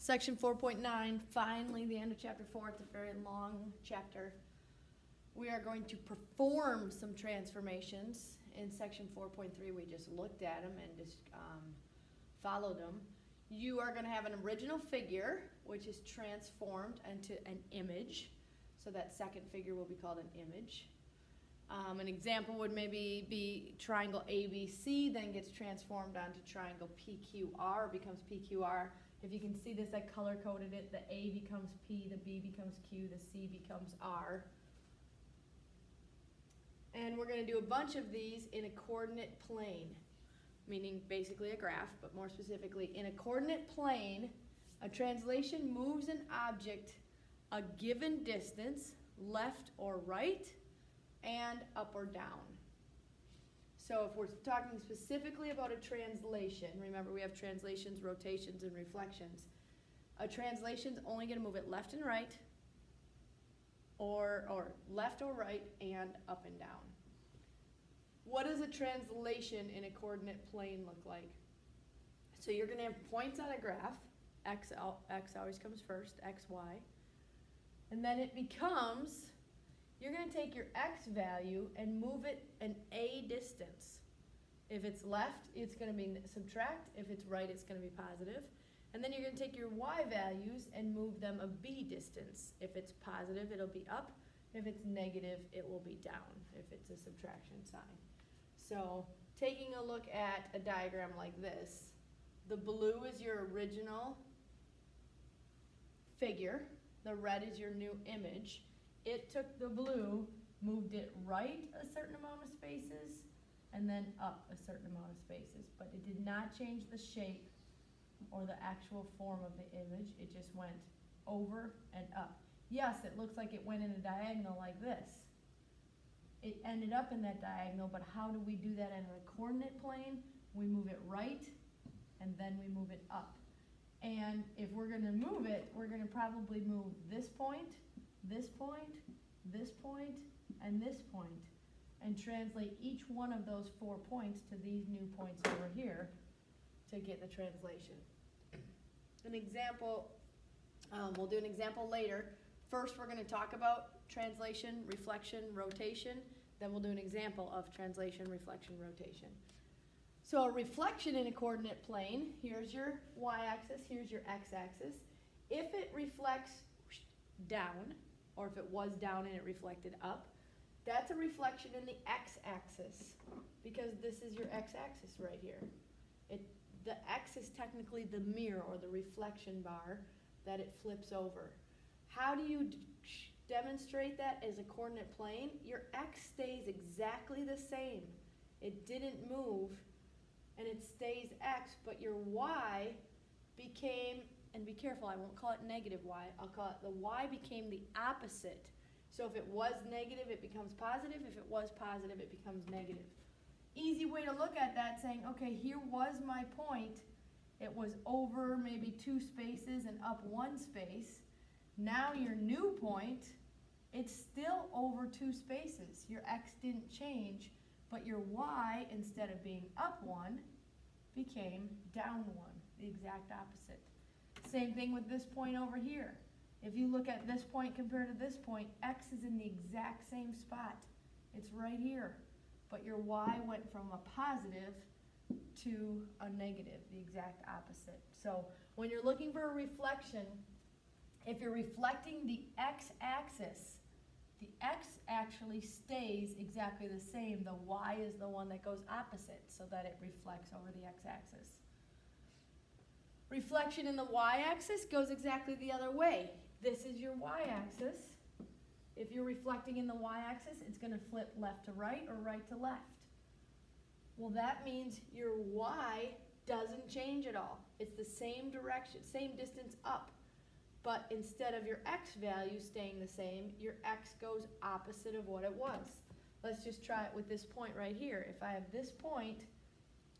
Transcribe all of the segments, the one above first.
Section 4.9, finally the end of chapter 4. It's a very long chapter. We are going to perform some transformations. In section 4.3, we just looked at them and just followed them. You are going to have an original figure, which is transformed into an image. So that second figure will be called an image. An example would maybe be triangle ABC, then gets transformed onto triangle PQR, becomes PQR. If you can see this, I color-coded it. The A becomes P, the B becomes Q, the C becomes R. And we're going to do a bunch of these in a coordinate plane, meaning basically a graph, but more specifically, in a coordinate plane, a translation moves an object a given distance, left or right, and up or down. So if we're talking specifically about a translation, remember we have translations, rotations, and reflections. A translation's only going to move it left and right, or left or right, and up and down. What does a translation in a coordinate plane look like? So you're going to have points on a graph. X always comes first, X, Y. And then it becomes, you're going to take your X value and move it an A distance. If it's left, it's going to be subtract. If it's right, it's going to be positive. And then you're going to take your Y values and move them a B distance. If it's positive, it'll be up. If it's negative, it will be down, if it's a subtraction sign. So taking a look at a diagram like this, the blue is your original figure. The red is your new image. It took the blue, moved it right a certain amount of spaces, and then up a certain amount of spaces. But it did not change the shape or the actual form of the image. It just went over and up. Yes, it looks like it went in a diagonal like this. It ended up in that diagonal, but how do we do that in a coordinate plane? We move it right, and then we move it up. And if we're going to move it, we're going to probably move this point, this point, this point, and this point, and translate each one of those 4 points to these new points over here to get the translation. An example, we'll do an example later. First, we're going to talk about translation, reflection, rotation. Then we'll do an example of translation, reflection, rotation. So a reflection in a coordinate plane, here's your y-axis, here's your x-axis. If it reflects down, or if it was down and it reflected up, that's a reflection in the x-axis, because this is your x-axis right here. The x is technically the mirror or the reflection bar that it flips over. How do you demonstrate that as a coordinate plane? Your x stays exactly the same. It didn't move, and it stays x, but your y became, and be careful, I won't call it negative y, I'll call it the y became the opposite. So if it was negative, it becomes positive. If it was positive, it becomes negative. Easy way to look at that, saying, okay, here was my point. It was over maybe 2 spaces and up 1 space. Now your new point, it's still over 2 spaces. Your x didn't change, but your y, instead of being up 1, became down 1, the exact opposite. Same thing with this point over here. If you look at this point compared to this point, x is in the exact same spot. It's right here. But your y went from a positive to a negative, the exact opposite. So when you're looking for a reflection, if you're reflecting the x-axis, the x actually stays exactly the same. The y is the one that goes opposite so that it reflects over the x-axis. Reflection in the y-axis goes exactly the other way. This is your y-axis. If you're reflecting in the y-axis, it's going to flip left to right or right to left. Well, that means your y doesn't change at all. It's the same direction, same distance up. But instead of your x value staying the same, your x goes opposite of what it was. Let's just try it with this point right here. If I have this point,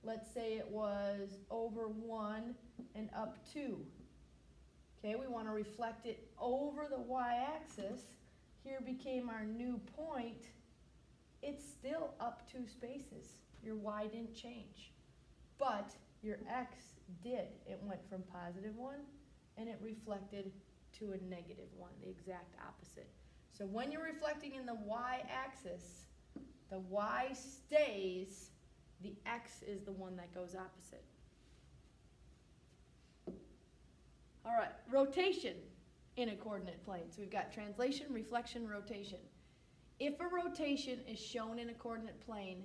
let's say it was over 1 and up 2. Okay, we want to reflect it over the y-axis. Here became our new point. It's still up 2 spaces. Your y didn't change. But your x did. It went from positive 1 and it reflected to a negative 1, the exact opposite. So when you're reflecting in the y-axis, the y stays, the x is the one that goes opposite. All right, rotation in a coordinate plane. So we've got translation, reflection, rotation. If a rotation is shown in a coordinate plane,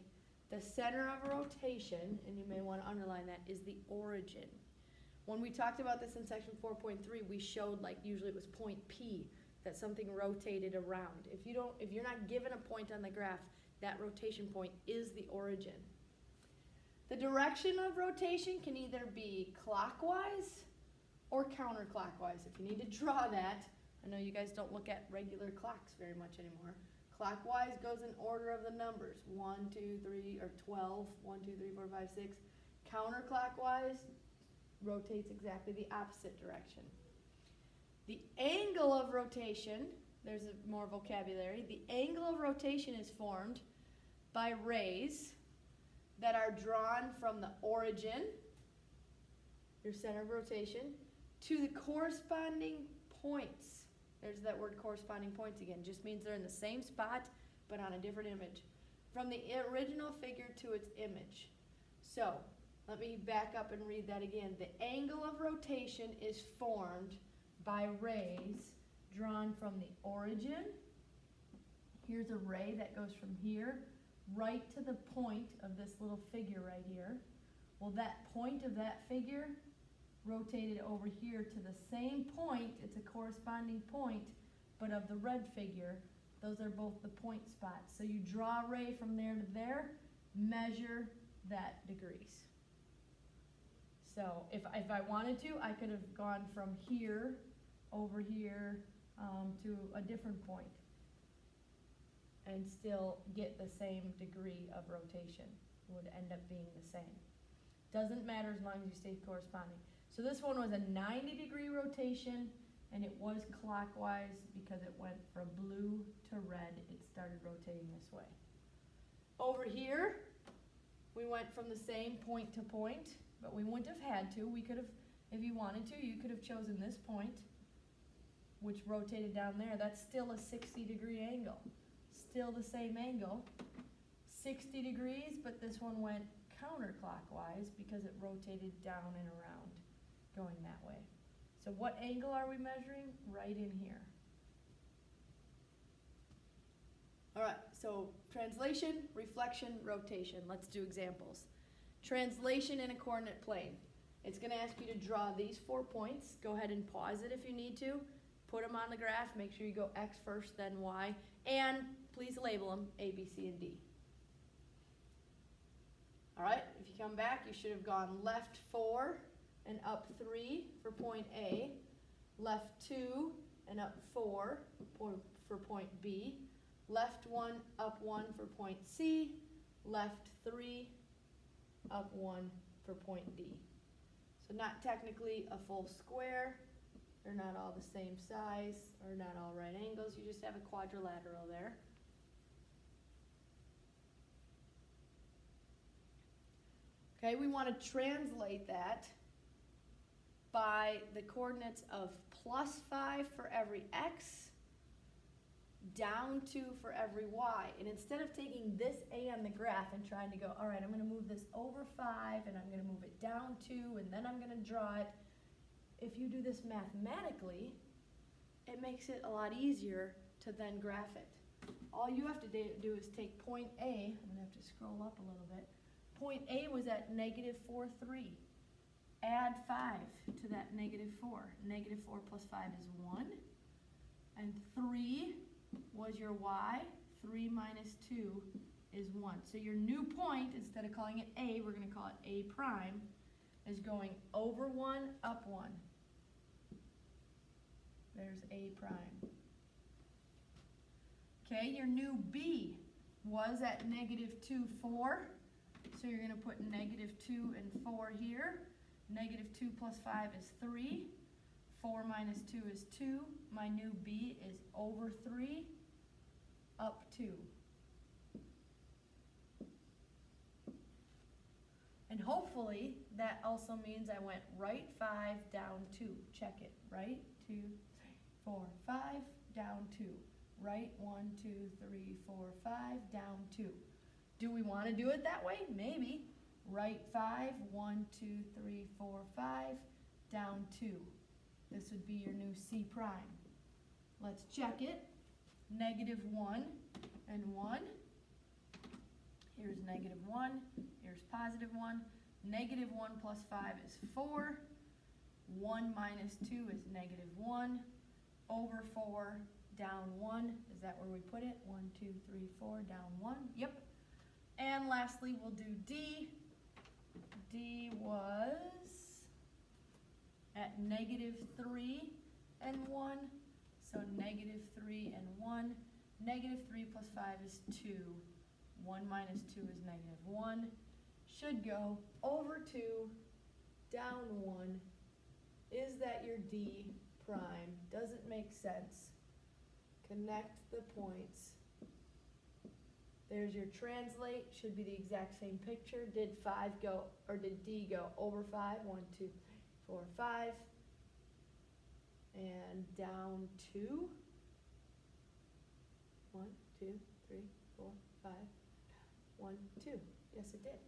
the center of a rotation, and you may want to underline that, is the origin. When we talked about this in section 4.3, we showed, like, usually it was point P, that something rotated around. If you're not given a point on the graph, that rotation point is the origin. The direction of rotation can either be clockwise or counterclockwise. If you need to draw that, I know you guys don't look at regular clocks very much anymore. Clockwise goes in order of the numbers, 1, 2, 3, or 12, 1, 2, 3, 4, 5, 6. Counterclockwise rotates exactly the opposite direction. The angle of rotation, there's more vocabulary, the angle of rotation is formed by rays that are drawn from the origin, your center of rotation, to the corresponding points. There's that word corresponding points again. Just means they're in the same spot, but on a different image. From the original figure to its image. So, let me back up and read that again. The angle of rotation is formed by rays drawn from the origin. Here's a ray that goes from here right to the point of this little figure right here. Well, that point of that figure rotated over here to the same point. It's a corresponding point, but of the red figure. Those are both the point spots. So you draw a ray from there to there, measure that degrees. So if I wanted to, I could have gone from here over here to a different point and still get the same degree of rotation. It would end up being the same. Doesn't matter as long as you stay corresponding. So this one was a 90-degree rotation, and it was clockwise because it went from blue to red. It started rotating this way. Over here, we went from the same point to point, but we wouldn't have had to. We could have, if you wanted to, you could have chosen this point, which rotated down there. That's still a 60-degree angle. Still the same angle, 60 degrees, but this one went counterclockwise because it rotated down and around, going that way. So what angle are we measuring? Right in here. All right, so translation, reflection, rotation. Let's do examples. Translation in a coordinate plane. It's going to ask you to draw these 4 points. Go ahead and pause it if you need to. Put them on the graph. Make sure you go X first, then Y. And please label them A, B, C, and D. All right, if you come back, you should have gone left 4 and up 3 for point A, left 2 and up 4 for point B, left 1, up 1 for point C, left 3, up 1 for point D. So not technically a full square. They're not all the same size or not all right angles. You just have a quadrilateral there. Okay, we want to translate that by the coordinates of +5 for every x, down 2 for every y. And instead of taking this A on the graph and trying to go, all right, I'm going to move this over 5 and I'm going to move it down 2 and then I'm going to draw it. If you do this mathematically, it makes it a lot easier to then graph it. All you have to do is take point A. I'm going to have to scroll up a little bit. Point A was at -4, 3. Add 5 to that -4. -4 plus 5 is 1. And 3 was your y. 3 minus 2 is 1. So your new point, instead of calling it A, we're going to call it A prime, is going over 1, up 1. There's A prime. Okay, your new B was at -2, 4. So you're going to put -2 and 4 here. -2 plus 5 is 3. 4 minus 2 is 2. My new B is over 3, up 2. And hopefully that also means I went right 5, down 2. Check it. Right, 2, 3, 4, 5, down 2. Right, 1, 2, 3, 4, 5, down 2. Do we want to do it that way? Maybe. Right 5, 1, 2, 3, 4, 5, down 2. This would be your new C prime. Let's check it. Negative 1 and 1. Here's negative 1. Here's positive 1. Negative 1 plus 5 is 4. 1 minus 2 is negative 1. Over 4, down 1. Is that where we put it? 1, 2, 3, 4, down 1. Yep. And lastly, we'll do D. D was at negative 3 and 1. So negative 3 and 1. Negative 3 plus 5 is 2. 1 minus 2 is negative 1. Should go over 2, down 1. Is that your D prime? Does it make sense? Connect the points. There's your translate. Should be the exact same picture. Did 5 go, or did D go over 5? 1, 2, 3, 4, 5. And down 2. 1, 2, 3, 4, 5. 1, 2. Yes, it did.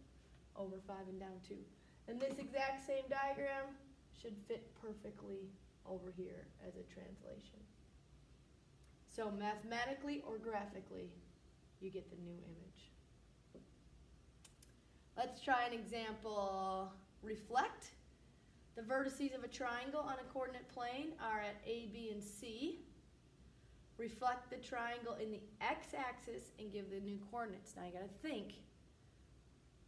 Over 5 and down 2. And this exact same diagram should fit perfectly over here as a translation. So mathematically or graphically, you get the new image. Let's try an example. Reflect. The vertices of a triangle on a coordinate plane are at A, B, and C. Reflect the triangle in the x-axis and give the new coordinates. Now you got to think.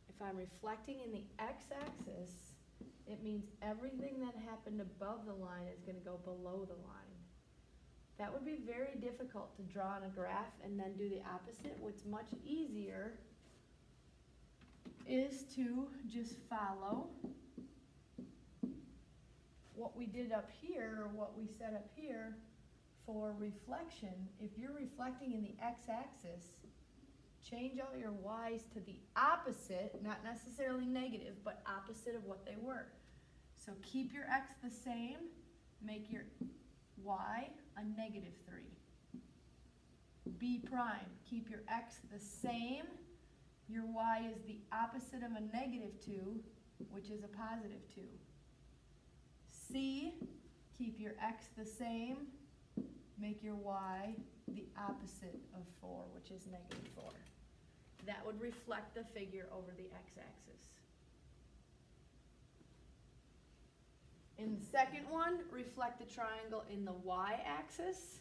If I'm reflecting in the x-axis, it means everything that happened above the line is going to go below the line. That would be very difficult to draw on a graph and then do the opposite. What's much easier is to just follow what we did up here, or what we set up here for reflection. If you're reflecting in the x-axis, change all your y's to the opposite, not necessarily negative, but opposite of what they were. So keep your x the same, make your y a negative 3. B prime, keep your x the same, your y is the opposite of a negative 2, which is a positive 2. C, keep your x the same, make your y the opposite of 4, which is negative 4. That would reflect the figure over the x-axis. In the second one, reflect the triangle in the y-axis.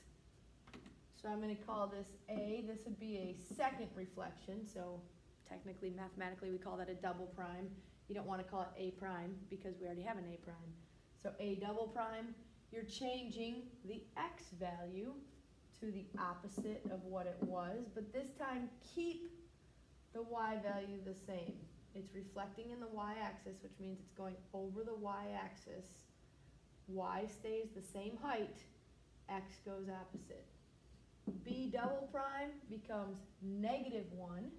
So I'm going to call this A. This would be a second reflection, so technically, mathematically, we call that a double prime. You don't want to call it A prime because we already have an A prime. So A double prime, you're changing the x value to the opposite of what it was, but this time keep the y value the same. It's reflecting in the y-axis, which means it's going over the y-axis. Y stays the same height, x goes opposite. B double prime becomes negative 1,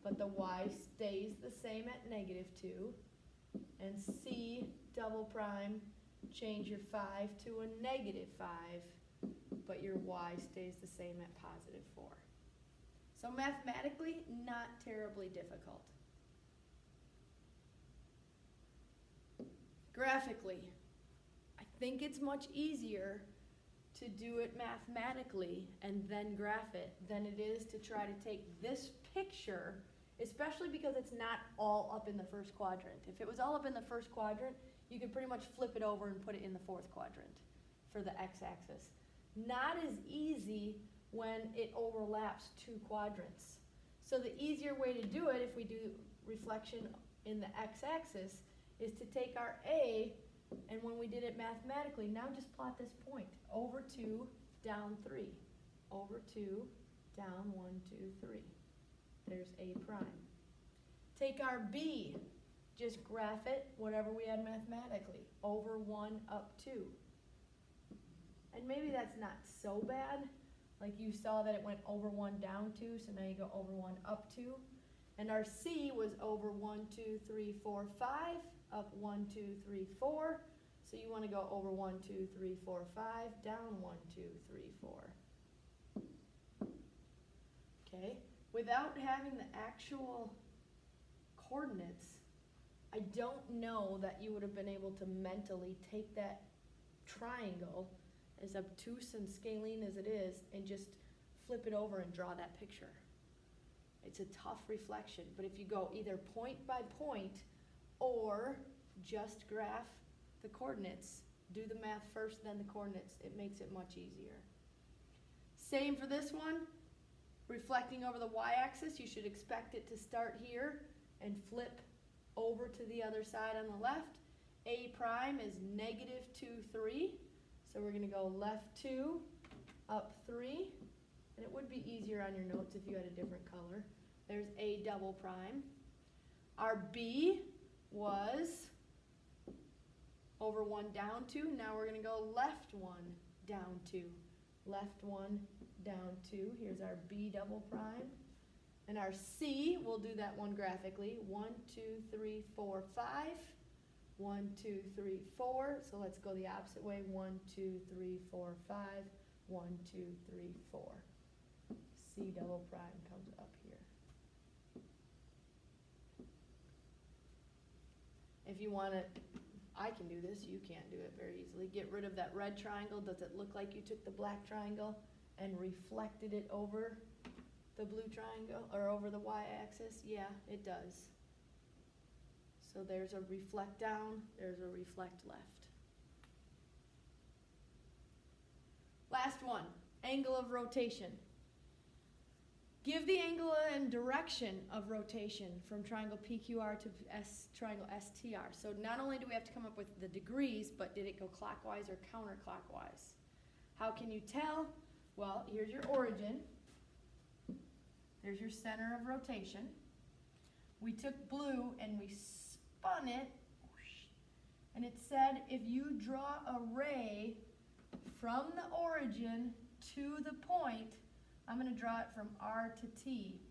but the y stays the same at negative 2. And C double prime, change your 5 to a negative 5, but your y stays the same at positive 4. So mathematically, not terribly difficult. Graphically, I think it's much easier to do it mathematically and then graph it than it is to try to take this picture, especially because it's not all up in the first quadrant. If it was all up in the first quadrant, you could pretty much flip it over and put it in the fourth quadrant for the x-axis. Not as easy when it overlaps 2 quadrants. So the easier way to do it, if we do reflection in the x-axis, is to take our A, and when we did it mathematically, now just plot this point. Over 2, down 3. Over 2, down 1, 2, 3. There's A prime. Take our B, just graph it, whatever we had mathematically. Over 1, up 2. And maybe that's not so bad. Like you saw that it went over 1, down 2, so now you go over 1, up 2. And our C was over 1, 2, 3, 4, 5, up 1, 2, 3, 4. So you want to go over 1, 2, 3, 4, 5, down 1, 2, 3, 4. Okay, without having the actual coordinates, I don't know that you would have been able to mentally take that triangle, as obtuse and scalene as it is, and just flip it over and draw that picture. It's a tough reflection, but if you go either point by point or just graph the coordinates, do the math first, then the coordinates, it makes it much easier. Same for this one. Reflecting over the y-axis, you should expect it to start here and flip over to the other side on the left. A prime is negative 2, 3. So we're going to go left 2, up 3. And it would be easier on your notes if you had a different color. There's A double prime. Our B was over 1, down 2. Now we're going to go left 1, down 2. Left 1, down 2. Here's our B double prime. And our C, we'll do that one graphically. 1, 2, 3, 4, 5. 1, 2, 3, 4. So let's go the opposite way. 1, 2, 3, 4, 5. 1, 2, 3, 4. C double prime comes up here. If you want to, I can do this, you can't do it very easily. Get rid of that red triangle. Does it look like you took the black triangle and reflected it over the blue triangle, or over the y-axis? Yeah, it does. So there's a reflect down, there's a reflect left. Last one, angle of rotation. Give the angle and direction of rotation from triangle PQR to triangle STR. So not only do we have to come up with the degrees, but did it go clockwise or counterclockwise? How can you tell? Well, here's your origin. There's your center of rotation. We took blue and we spun it, and it said if you draw a ray from the origin to the point, I'm going to draw it from R to T.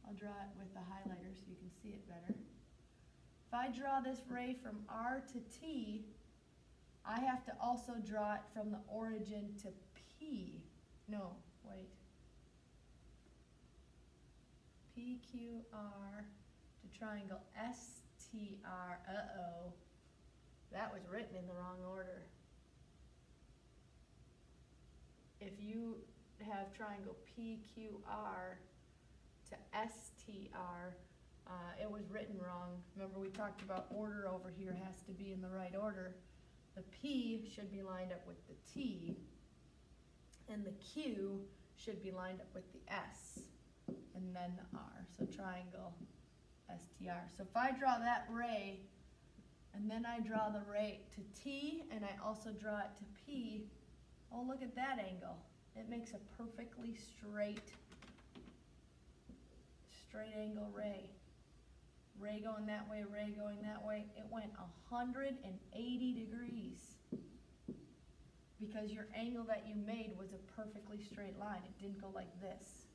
I'll draw it with the highlighter so you can see it better. If I draw this ray from R to T, I have to also draw it from the origin to P. No, wait. PQR to triangle STR. Uh-oh. That was written in the wrong order. If you have triangle PQR to STR, it was written wrong. Remember, we talked about order over here has to be in the right order. The P should be lined up with the T, and the Q should be lined up with the S, and then the R. So triangle STR. So if I draw that ray, and then I draw the ray to T, and I also draw it to P, oh, look at that angle. It makes a perfectly straight angle ray. Ray going that way, ray going that way. It went 180 degrees because your angle that you made was a perfectly straight line. It didn't go like this.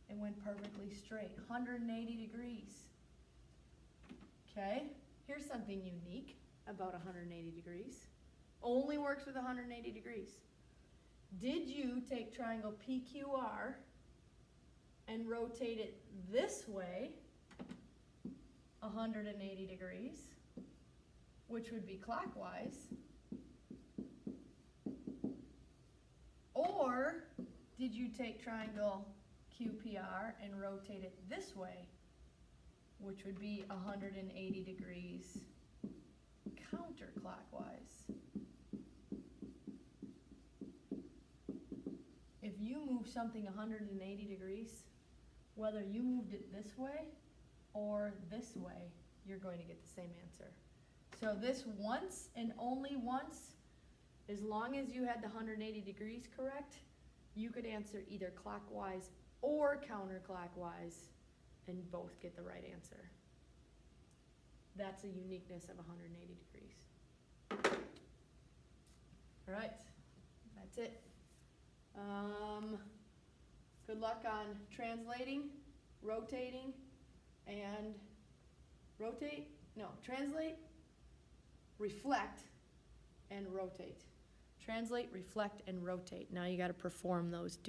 It went perfectly straight, 180 degrees. Okay, here's something unique about 180 degrees. Only works with 180 degrees. Did you take triangle PQR and rotate it this way 180 degrees, which would be clockwise? Or did you take triangle QPR and rotate it this way, which would be 180 degrees counterclockwise? If you move something 180 degrees, whether you moved it this way or this way, you're going to get the same answer. So this once and only once, as long as you had the 180 degrees correct, you could answer either clockwise or counterclockwise and both get the right answer. That's a uniqueness of 180 degrees. All right, that's it. Good luck on translating, rotating, and rotate, no, translate, reflect, and rotate. Translate, reflect, and rotate. Now you gotta perform those duties.